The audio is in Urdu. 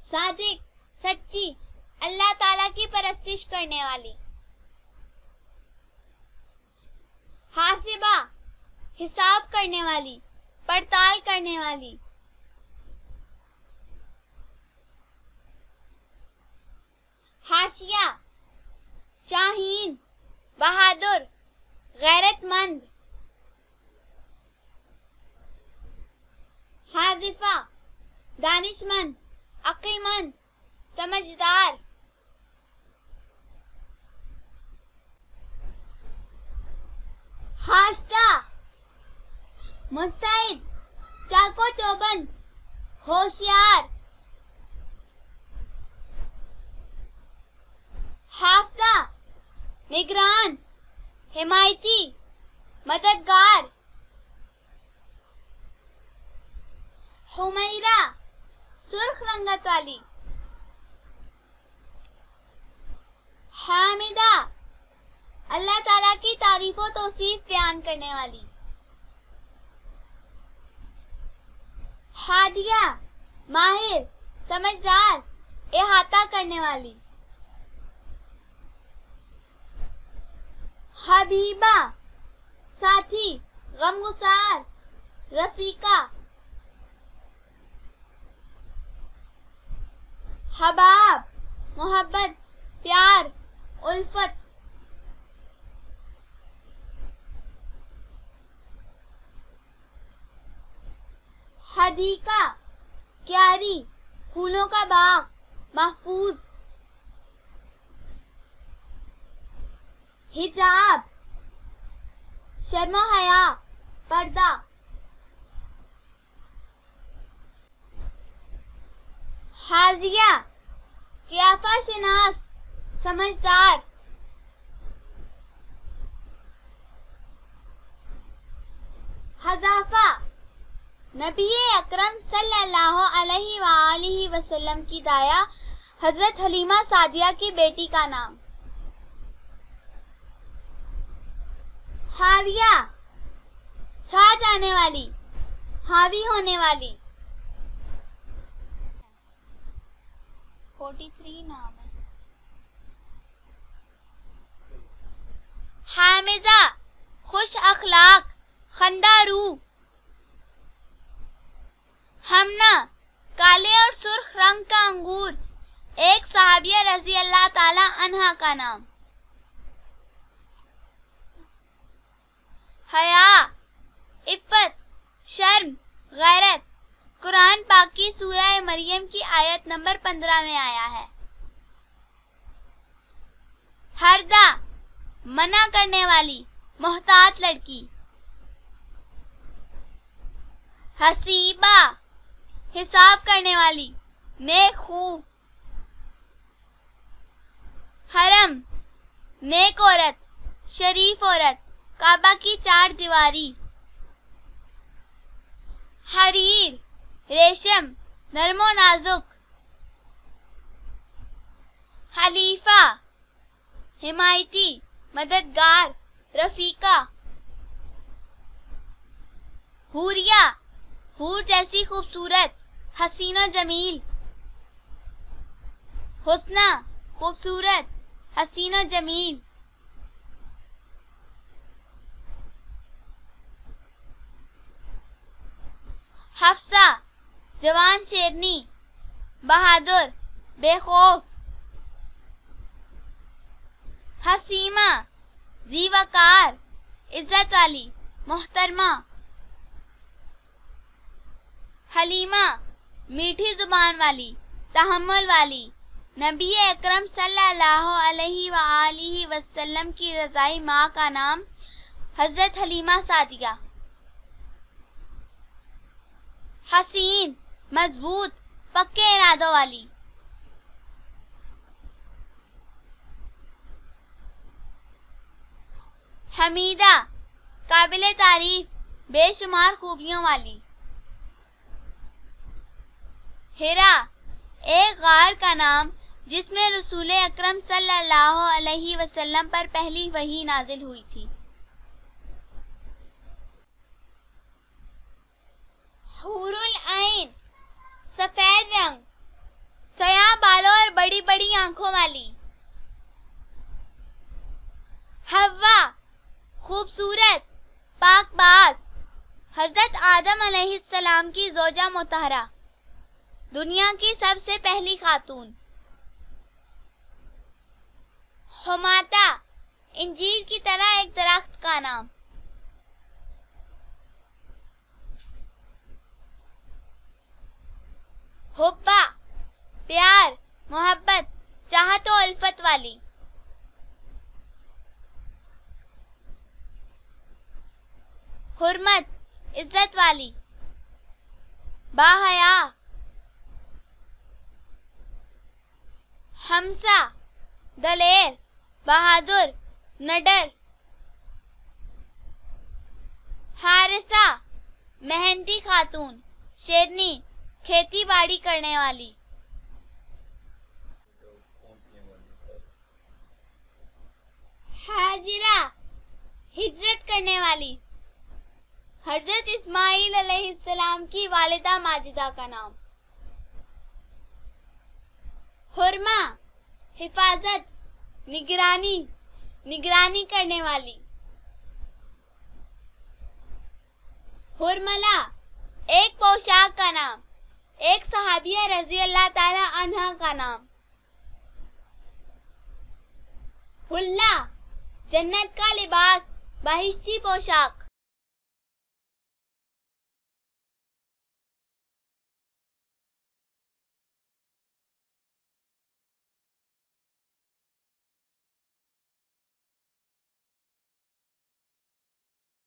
صادق، سچی، اللہ تعالیٰ کی پرستش کرنے والی. حاسبہ، حساب کرنے والی، پڑتال کرنے والی. حاشیہ، شاہین، بہادر، غیرت مند. حاذفہ، دانش مند، عقل مند، سمجھدار. حاشدہ، مستعد، چاقو چوبند، ہوشیار. حافظہ، نگران، حمایتی، مددگار. حمیرہ، سرخ رنگت والی. حامدہ، اللہ تعالیٰ کی تعریف و توصیف بیان کرنے والی. ہادیہ، ماہر، سمجھدار، احاطہ کرنے والی. حبیبہ، ساتھی، غمگسار، رفیقہ. حباب، محبت، پیار، الفت. حدیقہ، کیاری، پھولوں کا باغ، محفوظ. حجاب، شرم و حیا، پردہ. حاذیہ، قیافہ شناس، سمجھدار. حذافہ، نبی اکرم صلی اللہ علیہ وآلہ وسلم کی دایا حضرت حلیمہ سعدیہ کی بیٹی کا نام. حاویہ، چھا جانے والی، حاوی ہونے والی. 43 نام ہے. حامزہ، خوش اخلاق، خندہ روح. ہمنا، کالے اور سرخ رنگ کا انگور، ایک صحابیہ رضی اللہ تعالی عنہا کا نام. حیا، عفت، شرم، غیرت. قرآن پاک کی سورہ مریم کی آیت نمبر 15 میں آیا ہے. ہردہ، منع کرنے والی، محتاط لڑکی. حسیبہ، حساب کرنے والی، نیک خو. حرم، نیک عورت، شریف عورت، کعبہ کی 4 دیواری. حریر، ریشم، نرم و نازک. حلیفہ، حمایتی، مددگار، رفیقہ. حوریہ، حور جیسی خوبصورت، حسین و جمیل. حسنہ، خوبصورت، حسین و جمیل. حفصہ، جوان شیرنی، بہادر، بے خوف. حسیمہ، ذی وقار، عزت والی، محترمہ. حلیمہ، میٹھی زبان والی، تحمل والی. نبی اکرم صلی اللہ علیہ وآلہ وسلم کی رضائی ماں کا نام حضرت حلیمہ سعدیہ. حسین، مضبوط، پکے ارادوں والی. حمیدہ، قابل تعریف، بے شمار خوبیوں والی. ہرا، ایک غار کا نام جس میں رسول اکرم صلی اللہ علیہ وسلم پر پہلی وحی نازل ہوئی تھی. حور العین، سفید رنگ، سیاہ بالوں اور بڑی بڑی آنکھوں والی. حوا خوبصورت پاک باز حضرت آدم علیہ السلام کی زوجہ مطہرہ، دنیا کی سب سے پہلی خاتون. حماتا انجیر کی طرح ایک درخت کا نام. حبا پیار محبت چاہت و الفت والی. حرمت عزت والی. باحیا حمزہ دلیر بہادر نڈر. حارثہ محنتی خاتون شیرنی کھیتی باڑی کرنے والی. ہاجرہ ہجرت کرنے والی، حضرت اسماعیل علیہ السلام کی والدہ ماجدہ کا نام. حرمہ حفاظت نگرانی کرنے والی. حرملہ ایک پوشاک کا نام، ایک صحابیہ رضی اللہ تعالی عنہ کا نام. حلہ جنت کا لباس، بہشتی پوشاک.